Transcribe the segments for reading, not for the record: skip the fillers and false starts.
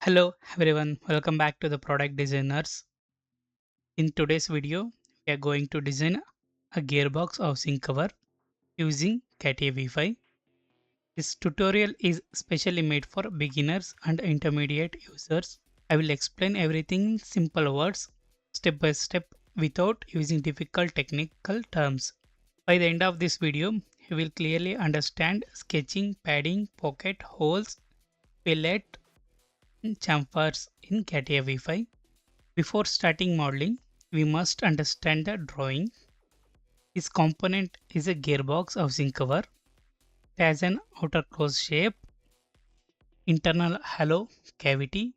Hello everyone, welcome back to the Product Designers. In today's video, we are going to design a gearbox housing cover using CATIA V5. This tutorial is specially made for beginners and intermediate users. I will explain everything in simple words, step by step, without using difficult technical terms. By the end of this video, you will clearly understand sketching, padding, pocket, holes, fillet, and chamfers in CATIA V5. Before starting modeling, we must understand the drawing. This component is a gearbox housing cover. It has an outer closed shape, internal hollow cavity,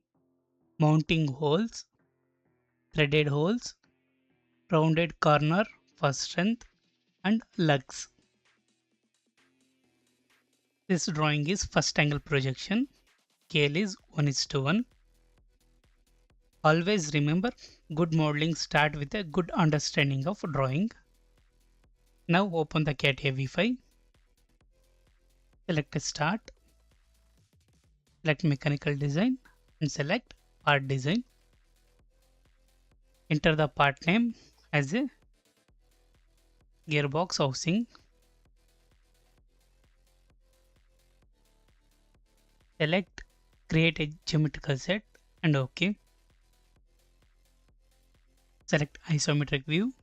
mounting holes, threaded holes, rounded corner for strength, and lugs. This drawing is first angle projection. Scale is 1:1. Always remember, good modeling start with a good understanding of drawing. Now open the CATIA V5. Select Start. Select Mechanical Design and select Part Design. Enter the part name as a gearbox housing. Select Create a geometrical set and OK. Select Isometric View.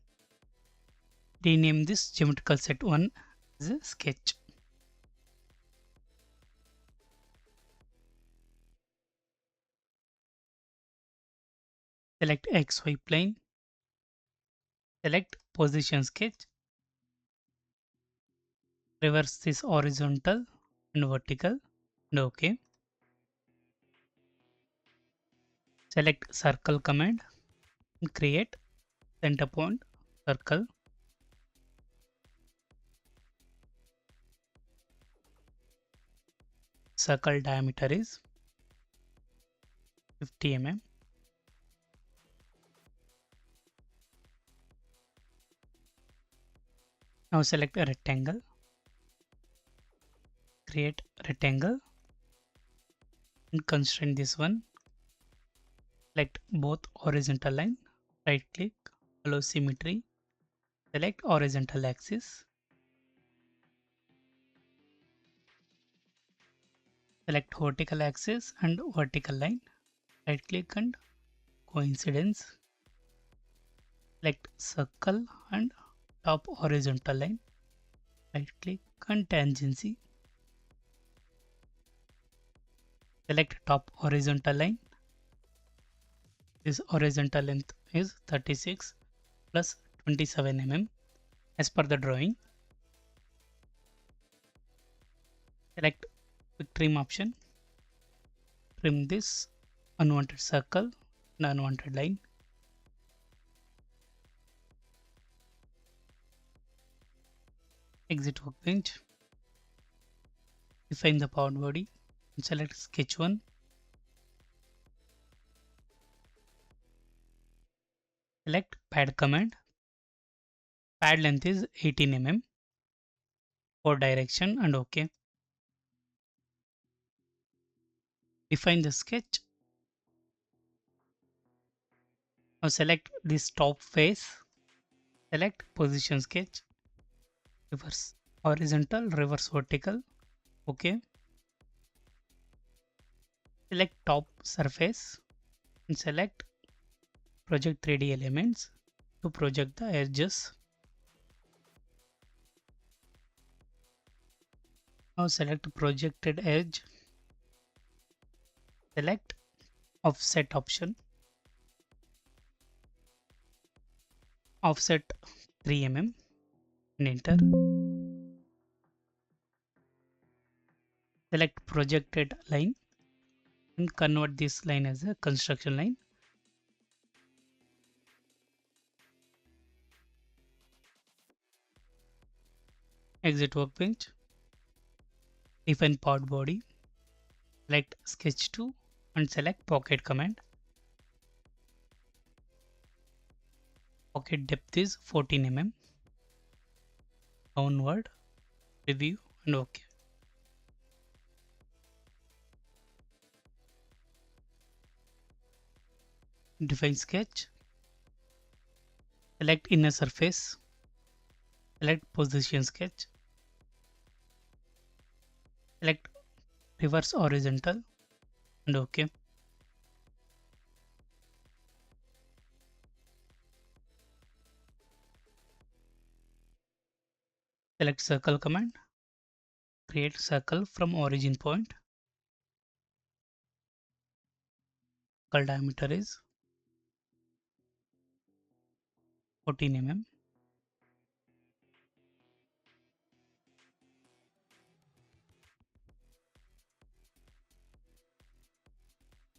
Rename this geometrical set 1 as a sketch. Select XY plane. Select Position Sketch. Reverse this horizontal and vertical and OK. Select Circle command and create center point circle. Circle diameter is 50 mm. Now select a rectangle. Create rectangle and constrain this one. Select both horizontal line. Right click, allow symmetry. Select horizontal axis. Select vertical axis and vertical line. Right click and coincidence. Select circle and top horizontal line. Right click and tangency. Select top horizontal line. This horizontal length is 36 plus 27 mm as per the drawing. Select quick trim option. Trim this unwanted circle and unwanted line. Exit workbench. Define the powered body and select sketch 1. Select pad command. Pad length is 18 mm for direction and OK. Define the sketch. Now select this top face. Select position sketch. Reverse horizontal, reverse vertical. OK. Select top surface and select project 3D elements to project the edges. Now select projected edge. Select offset option. Offset 3 mm and enter. Select projected line and convert this line as a construction line. Exit workbench. Define part body. Select sketch 2 and select pocket command. Pocket depth is 14 mm. Downward, review and OK. Define sketch. Select inner surface. Select position sketch. Select reverse horizontal and OK. Select circle command. Create circle from origin point. Circle diameter is 14 mm.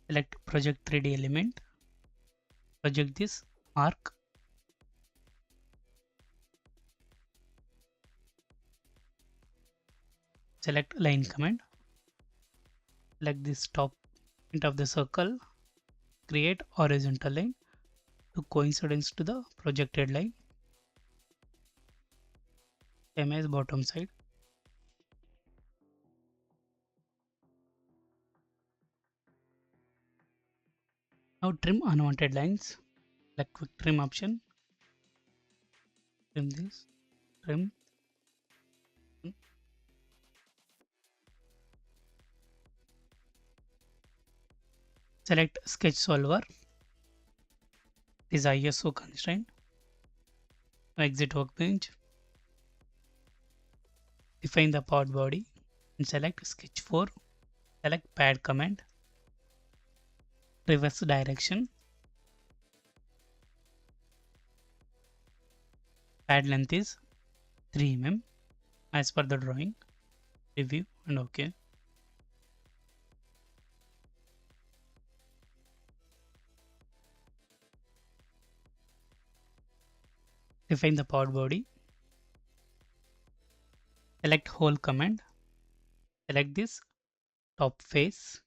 Select project 3D element. Project this arc. Select line command. Select this top point of the circle. Create horizontal line to coincidence to the projected line. Same as bottom side. Now trim unwanted lines. Select quick trim option. Trim this. Trim. Select sketch solver. This ISO constraint. Exit workbench. Define the part body and select sketch 4. Select pad command. Reverse direction. Pad length is 3 mm as per the drawing. Review and OK. Define the part body. Select whole command. Select this top face.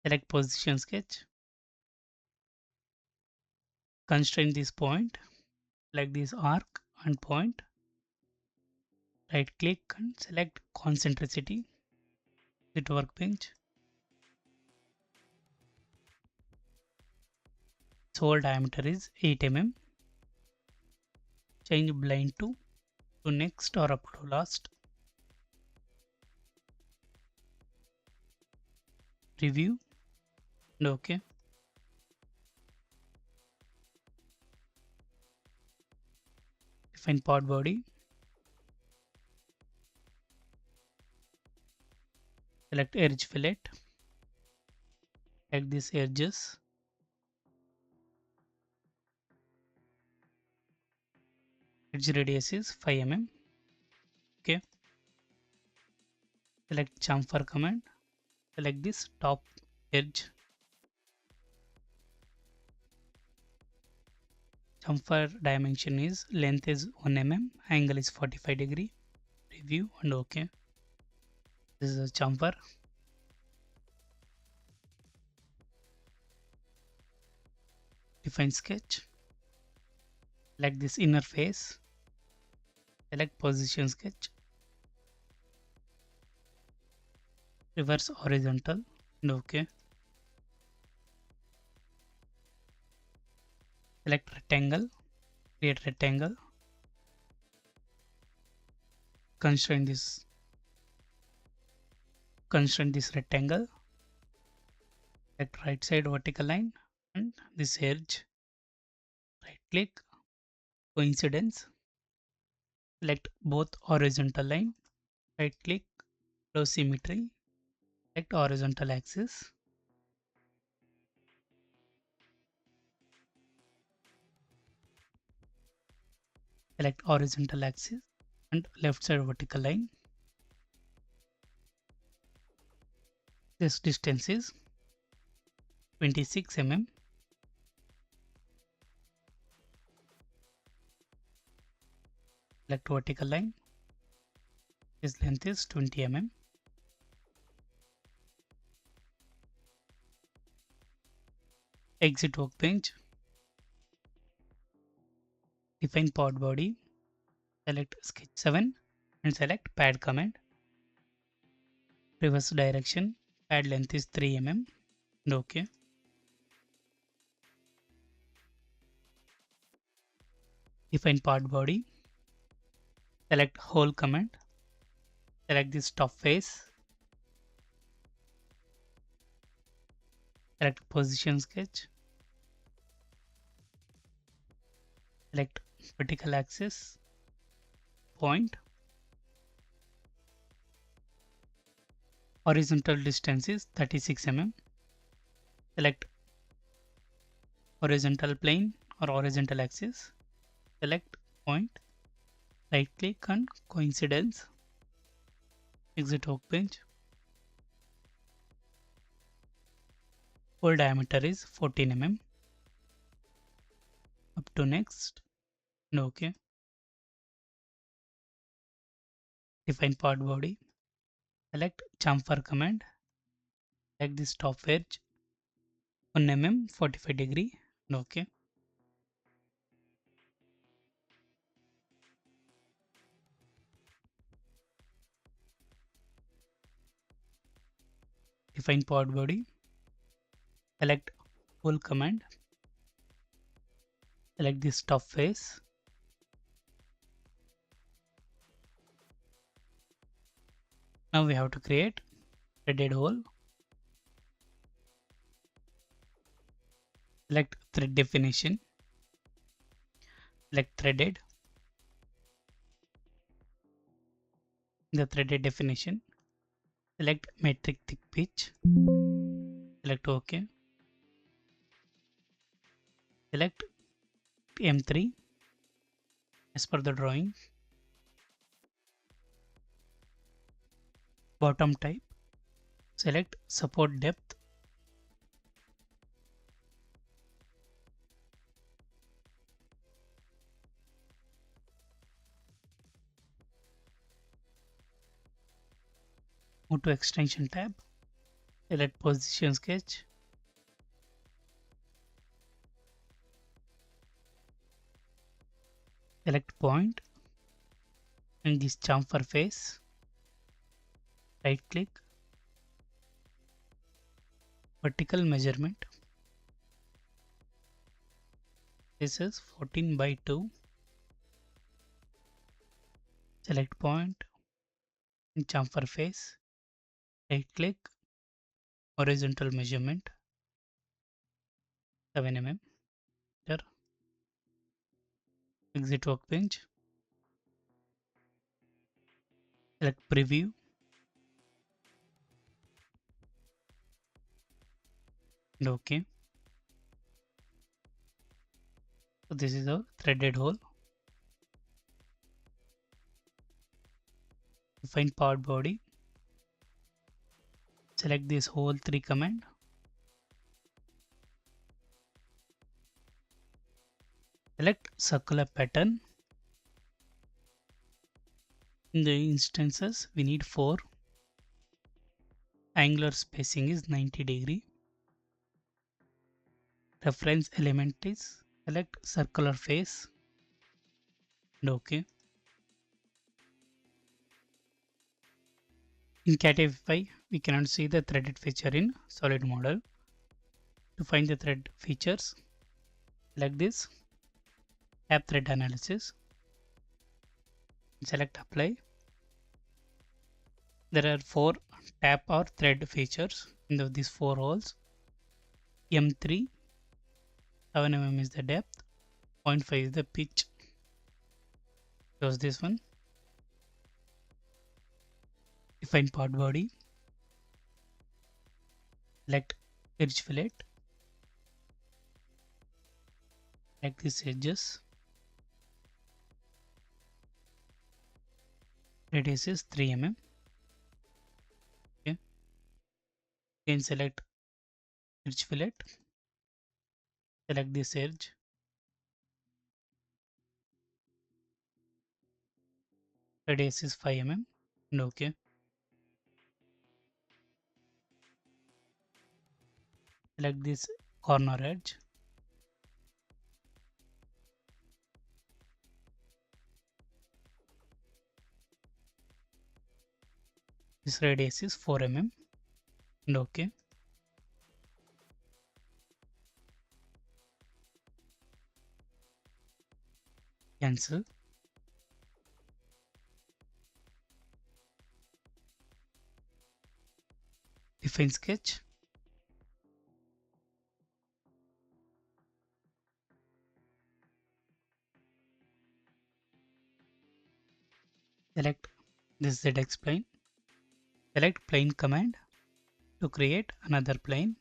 Select position sketch. Constrain this point. Select this arc and point. Right click and select concentricity. Hit workbench. Its whole diameter is 8 mm. Change blind to next or up to last. Review and OK. Define part body. Select edge fillet. Select these edges. Edge radius is 5 mm. OK. Select chamfer command. Select this top edge. Chamfer dimension is length is 1 mm. Angle is 45 degree. Review and OK. This is a chamfer. Define sketch. Select this inner face. Select position sketch. Reverse horizontal and OK. Select rectangle. Create rectangle. Constrain this rectangle. Select right side vertical line and this edge. Right click. Coincidence. Select both horizontal line. Right click. Show symmetry. Select horizontal axis. Select horizontal axis and left side vertical line. This distance is 26 mm. Select vertical line. This length is 20 mm. Exit workbench. Define part body. Select sketch 7 and select pad command. Reverse direction. Pad length is 3 mm and OK. Define part body. Select whole command. Select this top face. Select position sketch. Select vertical axis. Point. Horizontal distance is 36 mm. Select horizontal plane or horizontal axis. Select point. Right click on coincidence. Exit workbench. Hole diameter is 14 mm. Up to next. And OK. Define part body. Select chamfer command. Select this top edge 1 mm 45 degree. And OK. Define part body. Select whole command. Select this top face. Now we have to create threaded hole. Select thread definition. Select threaded. In the threaded definition, select metric thick pitch. Select OK. Select M3 as per the drawing. Bottom type. Select support depth. Move to extension tab. Select position sketch. Select point and this chamfer face. Right click. Vertical measurement. This is 14 by 2. Select point and chamfer face. Right click. Horizontal measurement 7 mm. Enter. Exit workbench. Select preview. And OK. So this is our threaded hole. Define part body. Select this whole 3 command. Select circular pattern. In the instances, we need 4. Angular spacing is 90 degree. Reference element is select circular face. And OK. In CATIA V5, we cannot see the threaded feature in solid model. To find the thread features, select this. Tap thread analysis. Select apply. There are 4 tap or thread features in these 4 holes. M3, 7 mm is the depth, 0.5 is the pitch. Choose this one. Define part body. Select edge fillet. Select these edges. Radius is 3 mm. Okay. Then select edge fillet. Select this edge. Radius is 5 mm. And OK. Select this corner edge. This radius is 4 mm. And OK. cancel. Define sketch. Select this ZX plane. Select plane command to create another plane.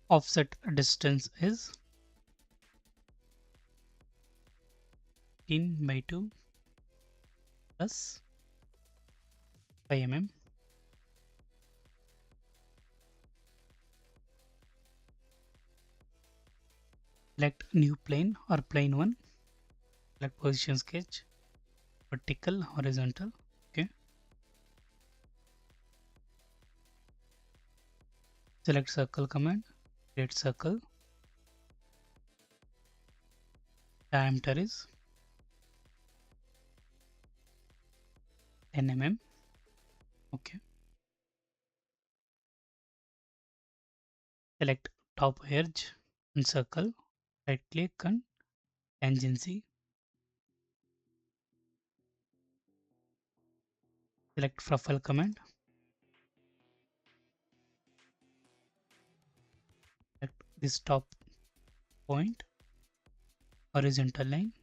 Offset distance is 15/2 plus 5 mm. Select new plane or plane 1. Select position sketch, vertical, horizontal. Okay. Select circle command, create circle. Diameter is 10 mm. Okay. Select top edge and circle. Right click and tangency. Select profile command. Select this top point, horizontal line,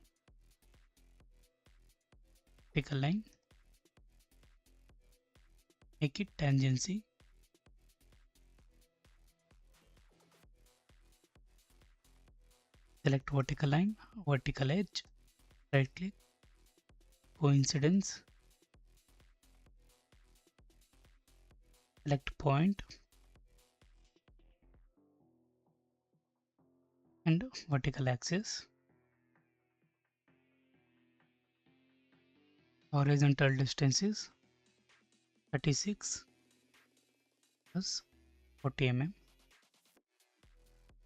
vertical line. Make it tangency. Select vertical line, vertical edge. Right click, coincidence. Select point and vertical axis. Horizontal distance is 36 plus 40 mm,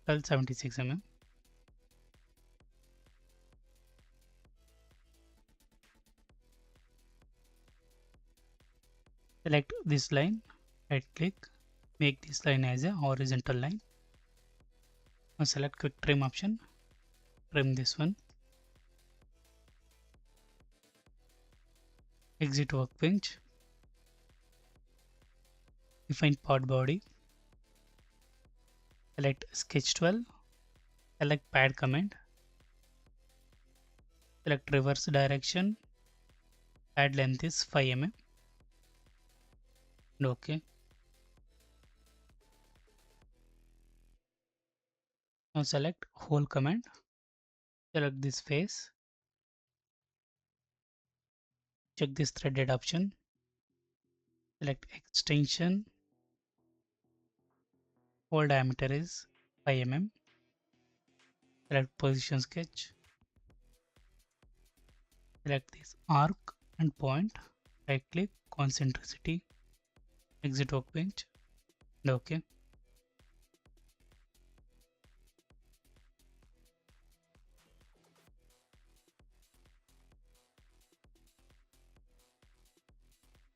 76 mm. Select this line, right click, make this line as a horizontal line. Now select quick trim option, trim this one. Exit workbench. Define part body. Select sketch 12. Select pad command. Select reverse direction. Pad length is 5 mm. And OK. Now select hole command. Select this face. Check this threaded option. Select extension. Hole diameter is 5 mm. Select position sketch. Select this arc and point. Right click, concentricity. Exit workbench. And OK.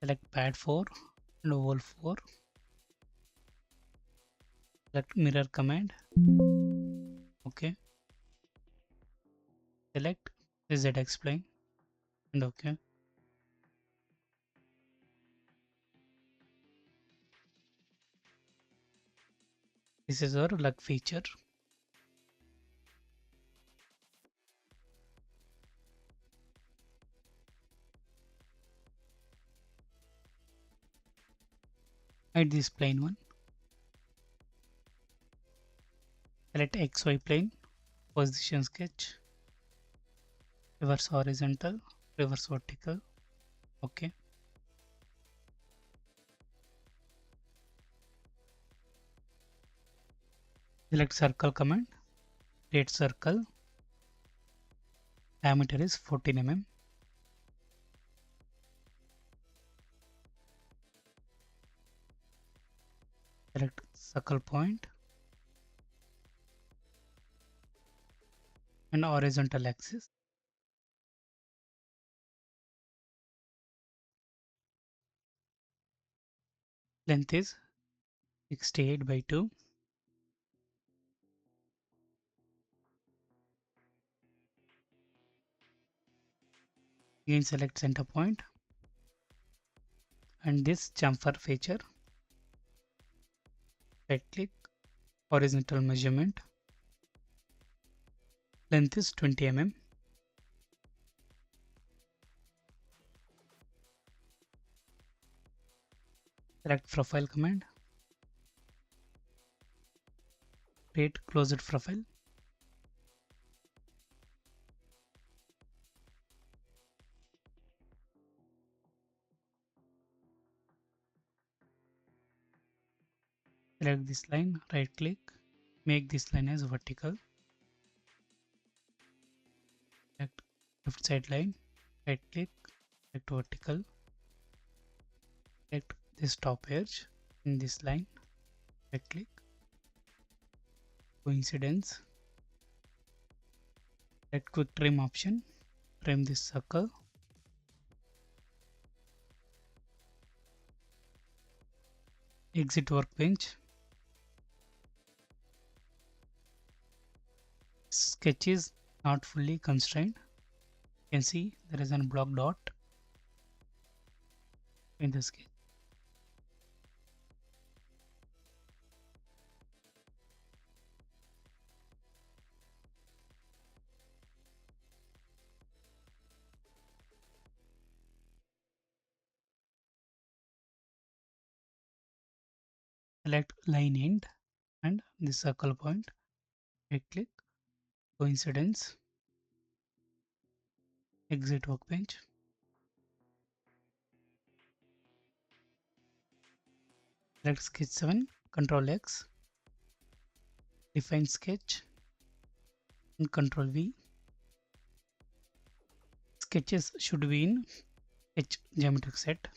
Select pad 4 and hole 4. Select mirror command. OK. Select the ZX plane and OK. This is our luck feature. Hide this plane one. Select XY plane, position sketch, reverse horizontal, reverse vertical. OK. Select circle command, create circle, diameter is 14 mm. Select circle point and horizontal axis. Length is 68/2. Again select center point and this chamfer feature. Right click, horizontal measurement, length is 20 mm. Select profile command, create closed profile. Select this line, right click, make this line as vertical. Select left side line, right click, select vertical. Select this top edge in this line, right click, coincidence. Select quick trim option, trim this circle. Exit workbench. Sketch is not fully constrained. You can see there is a block dot in the sketch. Select line end and the circle point. Right click, coincidence. Exit workbench. Select sketch 7, Ctrl X, define sketch and Ctrl V. Sketches should be in H geometric set.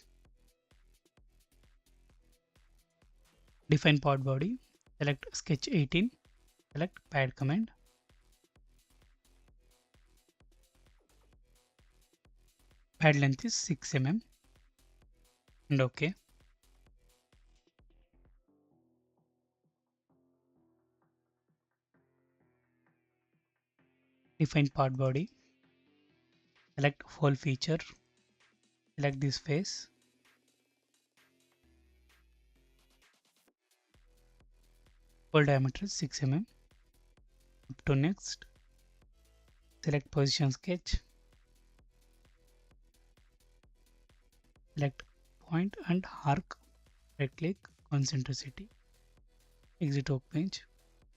Define part body. Select sketch 18. Select pad command. Pad length is 6 mm and OK. Define part body. Select whole feature. Select this face. Hole diameter is 6 mm. Up to next. Select position sketch. Select point and arc. Right click, concentricity. Exit workbench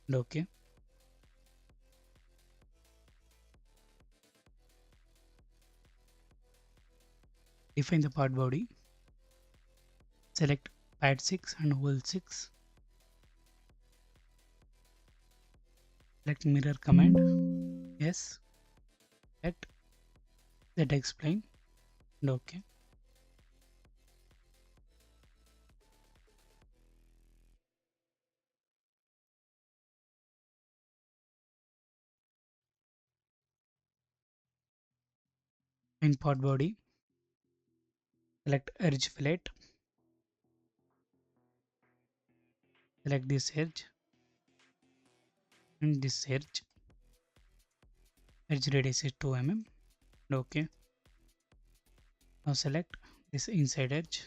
and OK. Define the part body. Select pad 6 and hole 6. Select mirror command. Yes. Let explain and OK. In part body, select edge fillet. Select this edge and this edge. Edge radius is 2 mm and OK. Now select this inside edge.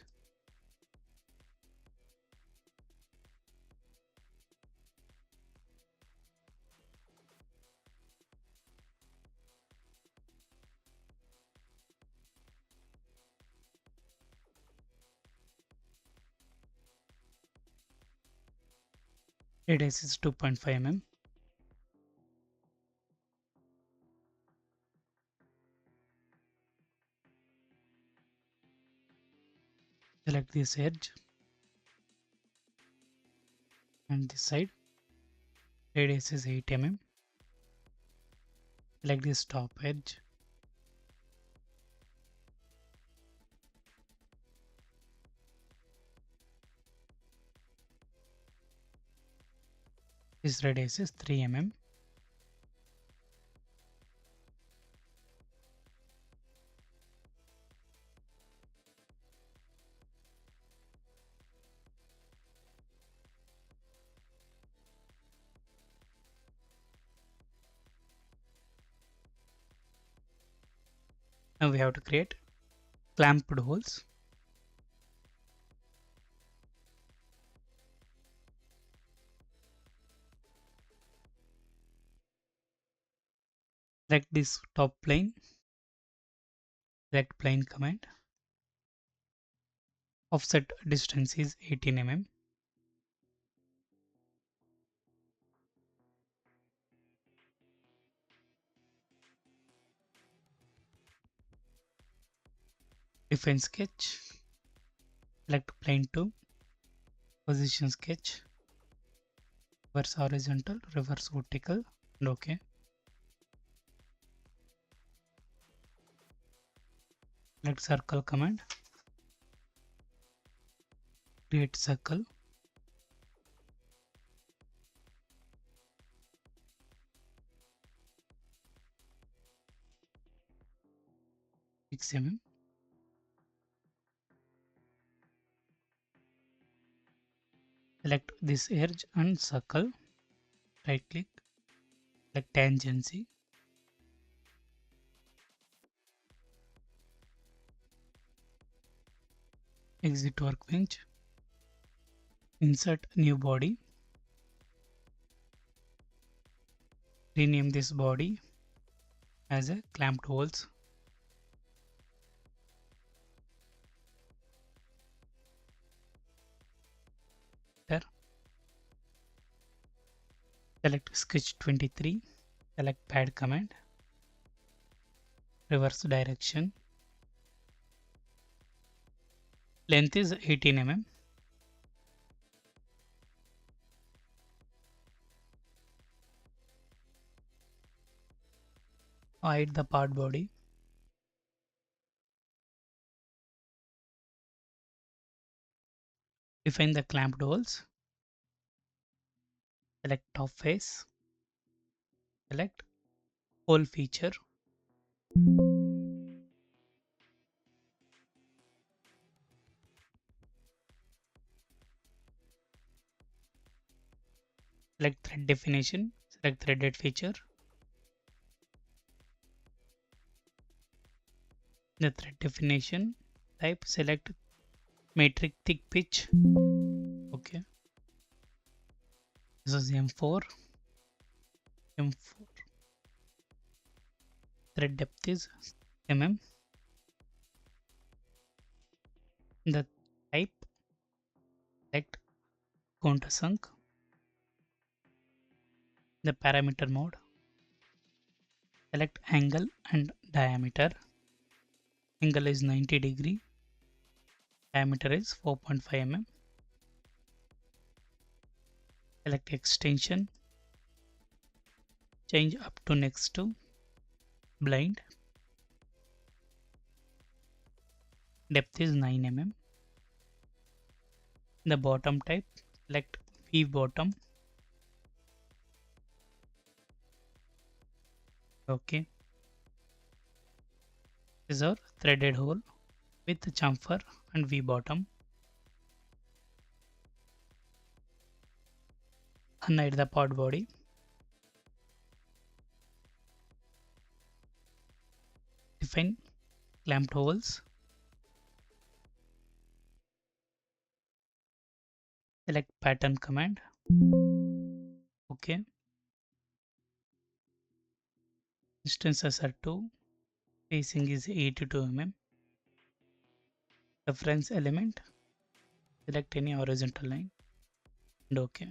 Radius is 2.5 mm. Select this edge and this side. Radius is 8 mm. Select this top edge. This radius is 3 mm. Now we have to create clamped holes. Select this top plane, select plane command. Offset distance is 18 mm. Define sketch, select plane 2, position sketch, reverse horizontal, reverse vertical, and OK. Select circle command, create circle, mm. Select this edge and circle, right click, select tangency, exit workbench, insert new body, rename this body as a clamped holes. There. Select sketch 23, select pad command, reverse direction, length is 18 mm. Hide the part body. Define the clamped holes. Select top face. Select hole feature. Select thread definition. Select threaded feature. The thread definition type, select metric thick pitch. Okay. This is M4. M4. Thread depth is mm. The type, select countersunk. The parameter mode, select angle and diameter. Angle is 90 degree, diameter is 4.5 mm. Select extension, change up to next to blind. Depth is 9 mm. The bottom type, select V bottom. Okay. This is our threaded hole with chamfer and V bottom. Unhide the part body. Define clamped holes. Select pattern command. Okay. Distances are 2. Spacing is 82 mm. Reference element. Select any horizontal line and OK.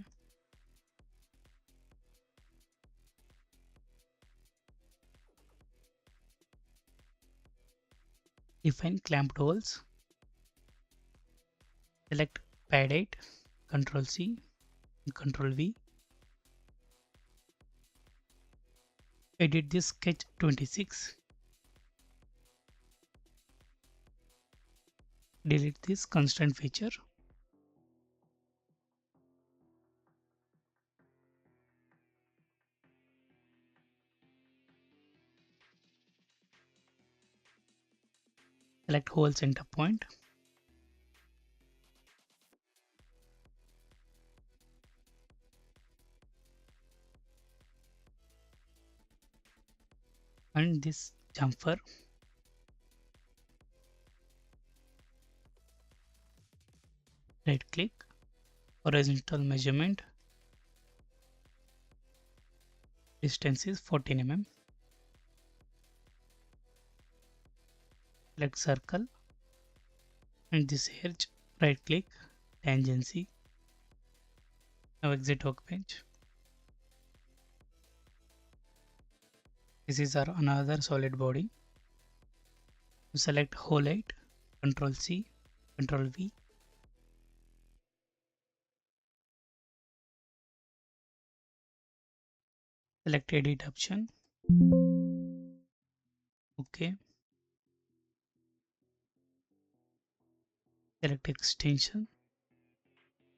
Define clamped holes. Select pad 8, Ctrl C and Ctrl V. Edit this sketch 26. Delete this constraint feature. Select hole center point. And this chamfer. Right click, horizontal measurement, distance is 14 mm. Select circle and this edge, right click, tangency. Now exit workbench. This is our another solid body. Select whole height, Control C, Control V. Select edit option. OK. Select extension.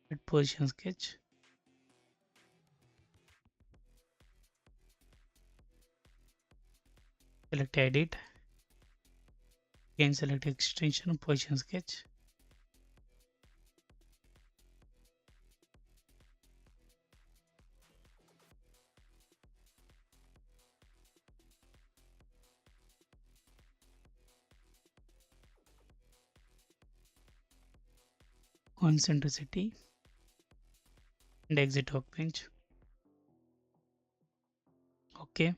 Hit position sketch. Select edit. Again select extension, position sketch. Concentricity and exit workbench. OK.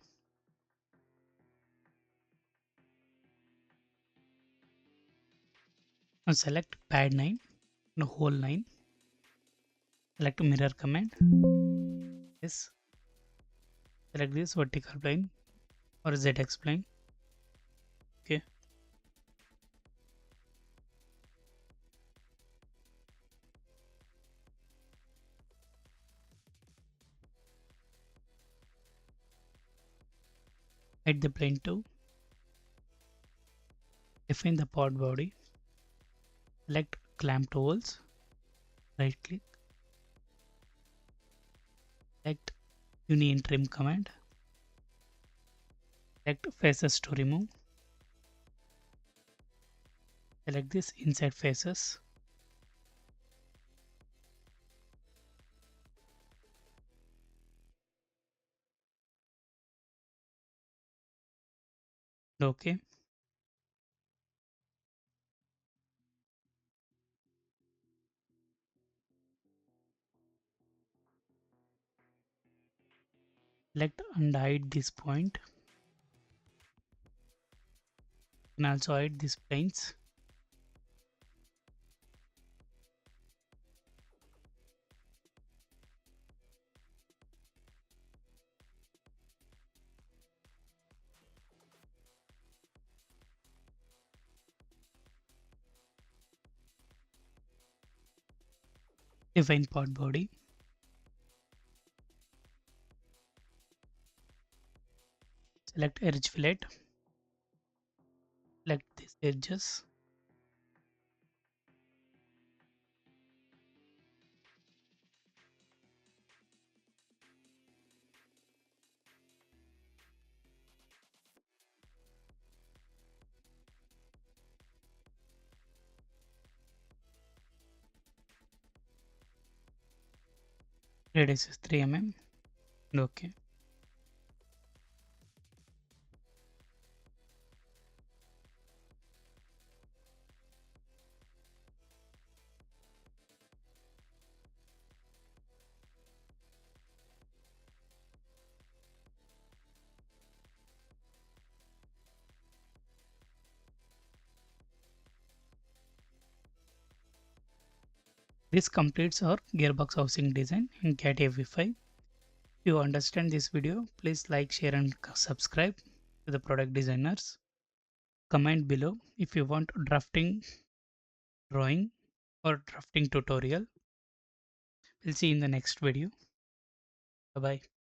Now select pad 9 and whole 9. Select mirror command. Yes. Select this vertical plane or ZX plane. OK. Hide the plane 2. Define the pod body. Select clamp tools. Right click. Select union trim command. Select faces to remove. Select this inside faces. OK. Select and hide this point. And also hide these planes. Define pod body. Select edge fillet. Select these edges. Radius is 3 mm. OK. This completes our gearbox housing design in CATIA V5. If you understand this video, please like, share and subscribe to the product designers. Comment below if you want drafting drawing or drafting tutorial. We'll see you in the next video. Bye bye.